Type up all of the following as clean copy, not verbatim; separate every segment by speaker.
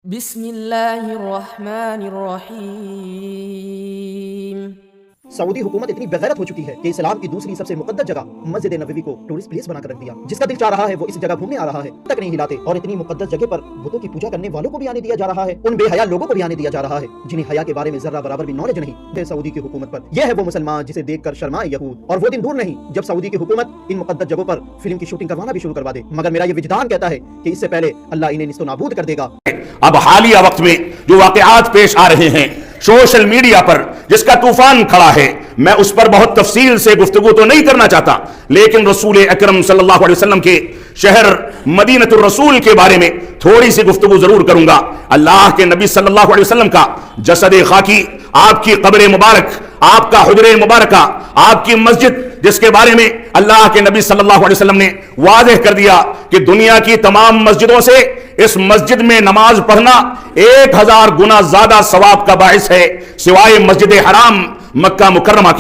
Speaker 1: بسم اللہ الرحمن الرحیم۔
Speaker 2: سعودی حکومت اتنی بغیرت ہو چکی ہے کہ اسلام کی دوسری سب سے مقدس جگہ مسجد نبوی کو ٹورسٹ پلیس بنا کر رکھ دیا۔ جس کا دل چاہ رہا ہے وہ اس جگہ گھومنے آ رہا ہے، تک نہیں ہلاتے، اور اتنی مقدس جگہ پر بتوں کی پوجا کرنے والوں کو بھی آنے دیا جا رہا ہے، ان بے حیا لوگوں کو بھی آنے دیا جا رہا ہے جنہیں حیا کے بارے میں ذرہ برابر بھی نالج نہیں ہے سعودی کی حکومت پر۔ یہ ہے وہ مسلمان جسے دیکھ کر شرمائے یہود، اور وہ دن دور نہیں جب سعودی کی حکومت ان مقدس جگہوں پر فلم کی شوٹنگ کروانا بھی شروع کروا دے، مگر میرا یہ وجدان کہتا ہے کہ اس سے پہلے اللہ انہیں نیست و نابود کر دے گا۔
Speaker 3: اب حالیہ وقت میں جو واقعات پیش آ رہے ہیں سوشل میڈیا پر، جس کا طوفان کھڑا ہے، میں اس پر بہت تفصیل سے گفتگو تو نہیں کرنا چاہتا، لیکن رسول اکرم صلی اللہ علیہ وسلم کے شہر مدینہ الرسول کے بارے میں تھوڑی سی گفتگو ضرور کروں گا۔ اللہ کے نبی صلی اللہ علیہ وسلم کا جسد خاکی، آپ کی قبر مبارک، آپ کا حجر مبارکہ، آپ کی مسجد، جس کے بارے میں اللہ کے نبی صلی اللہ علیہ وسلم نے واضح کر دیا کہ دنیا کی تمام مسجدوں سے اس مسجد میں نماز پڑھنا 1000 گنا زیادہ ثواب کا باعث ہے، سوائے مسجد حرام مکہ مکرمہ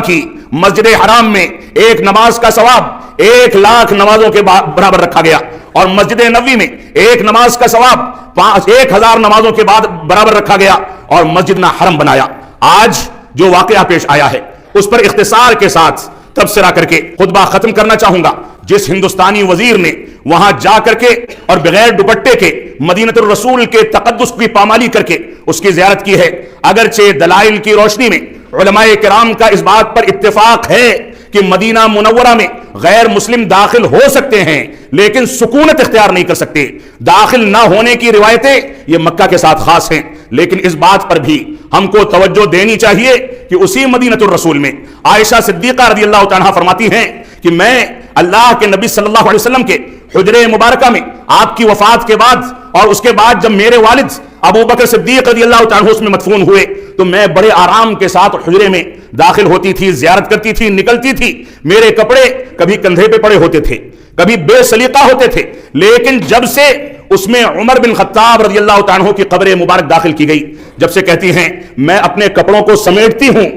Speaker 3: کی مسجد حرام میں ایک نماز کا ثواب 1,00,000 نمازوں کے برابر رکھا گیا، اور مسجد نبوی میں ایک نماز کا ثواب 1000 نمازوں کے بعد برابر رکھا گیا، اور مسجد نہ حرم بنایا۔ آج جو واقعہ پیش آیا ہے اس پر اختصار کے ساتھ تبصرہ کر کے خطبہ ختم کرنا چاہوں گا۔ جس ہندوستانی وزیر نے وہاں جا کر کے اور بغیر دوپٹے کے مدینہ الرسول کے تقدس کی پامالی کر کے اس کی زیارت کی ہے، اگرچہ دلائل کی روشنی میں علماء کرام کا اس بات پر اتفاق ہے کہ مدینہ منورہ میں غیر مسلم داخل ہو سکتے ہیں لیکن سکونت اختیار نہیں کر سکتے۔ داخل نہ ہونے کی روایتیں یہ مکہ کے ساتھ خاص ہیں، لیکن اس بات پر بھی ہم کو توجہ دینی چاہیے کہ اسی مدینہ الرسول میں عائشہ صدیقہ رضی اللہ عنہا فرماتی ہیں کہ میں اللہ کے نبی صلی اللہ علیہ وسلم کے حجر مبارکہ میں آپ کی وفات کے بعد، اور اس کے بعد جب میرے والد ابو بکر صدیق رضی اللہ عنہ اس میں مدفون ہوئے، تو میں بڑے آرام کے ساتھ حجرے میں داخل ہوتی تھی، زیارت کرتی تھی، نکلتی تھی۔ میرے کپڑے کبھی کندھے پہ پڑے ہوتے تھے، کبھی بے سلیقہ ہوتے تھے، لیکن جب سے اس میں عمر بن خطاب رضی اللہ عنہ کی قبر مبارک داخل کی گئی، جب سے کہتی ہیں میں اپنے کپڑوں کو سمیٹتی ہوں،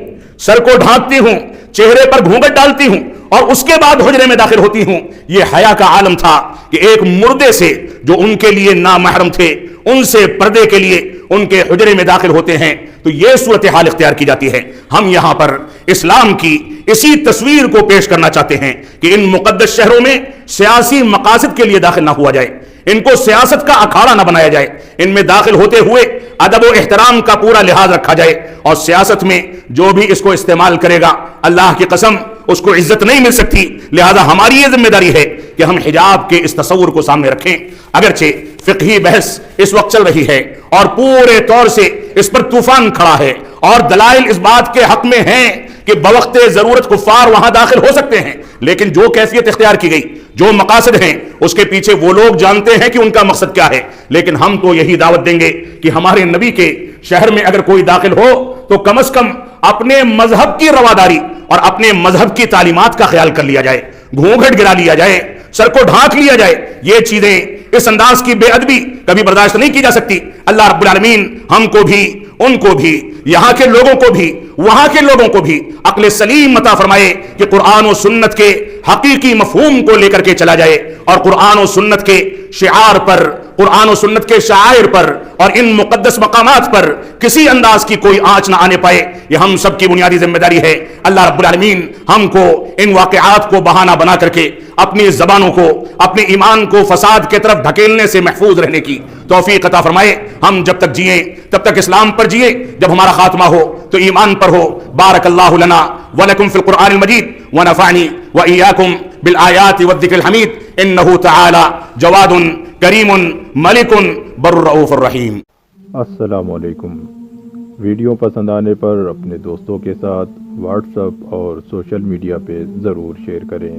Speaker 3: سر کو ڈھانکتی ہوں، چہرے پر گھونگھٹ ڈالتی ہوں، اور اس کے بعد حجرے میں داخل ہوتی ہوں۔ یہ حیا کا عالم تھا کہ ایک مردے سے جو ان کے لیے نامحرم تھے، ان سے پردے کے لیے ان کے حجرے میں داخل ہوتے ہیں، تو یہ صورتحال اختیار کی جاتی ہے۔ ہم یہاں پر اسلام کی اسی تصویر کو پیش کرنا چاہتے ہیں کہ ان مقدس شہروں میں سیاسی مقاصد کے لیے داخل نہ ہوا جائے، ان کو سیاست کا اکھاڑا نہ بنایا جائے، ان میں داخل ہوتے ہوئے ادب و احترام کا پورا لحاظ رکھا جائے، اور سیاست میں جو بھی اس کو استعمال کرے گا اللہ کی قسم اس کو عزت نہیں مل سکتی۔ لہذا ہماری یہ ذمہ داری ہے کہ ہم حجاب کے اس تصور کو سامنے رکھیں۔ اگرچہ فقہی بحث اس وقت چل رہی ہے اور پورے طور سے اس پر طوفان کھڑا ہے، اور دلائل اس بات کے حق میں ہیں کہ بوقت ضرورت کفار وہاں داخل ہو سکتے ہیں، لیکن جو کیفیت اختیار کی گئی، جو مقاصد ہیں، اس کے پیچھے وہ لوگ جانتے ہیں کہ ان کا مقصد کیا ہے۔ لیکن ہم تو یہی دعوت دیں گے کہ ہمارے نبی کے شہر میں اگر کوئی داخل ہو تو کم از کم اپنے مذہب کی رواداری اور اپنے مذہب کی تعلیمات کا خیال کر لیا جائے، گھونگھٹ گرا لیا جائے، سر کو ڈھانک لیا جائے۔ یہ چیزیں، اس انداز کی بے ادبی کبھی برداشت نہیں کی جا سکتی۔ اللہ رب العالمین ہم کو بھی، ان کو بھی، یہاں کے لوگوں کو بھی، وہاں کے لوگوں کو بھی عقل سلیم عطا فرمائے کہ قرآن و سنت کے حقیقی مفہوم کو لے کر کے چلا جائے، اور قرآن و سنت کے شعار پر، قرآن و سنت کے شعائر پر اور ان مقدس مقامات پر کسی انداز کی کوئی آنچ نہ آنے پائے۔ یہ ہم سب کی بنیادی ذمہ داری ہے۔ اللہ رب العالمین ہم کو ان واقعات کو بہانہ بنا کر کے اپنی زبانوں کو، اپنے ایمان کو فساد کی طرف دھکیلنے سے محفوظ رہنے کی توفیق عطا فرمائے۔ ہم جب تک جئیں تب تک اسلام پر جئیں، جب ہمارا خاتمہ ہو تو ایمان پر ہو۔ بارک اللہ لنا ولکم فی القرآن المجید ونفعنی وإیاکم بالآیات والذکر الحمید، انہ تعالی جواد کریم ملک بر الرؤوف الرحیم۔
Speaker 4: السلام علیکم۔ ویڈیو پسند آنے پر اپنے دوستوں کے ساتھ واٹس ایپ اور سوشل میڈیا پہ ضرور شیئر کریں۔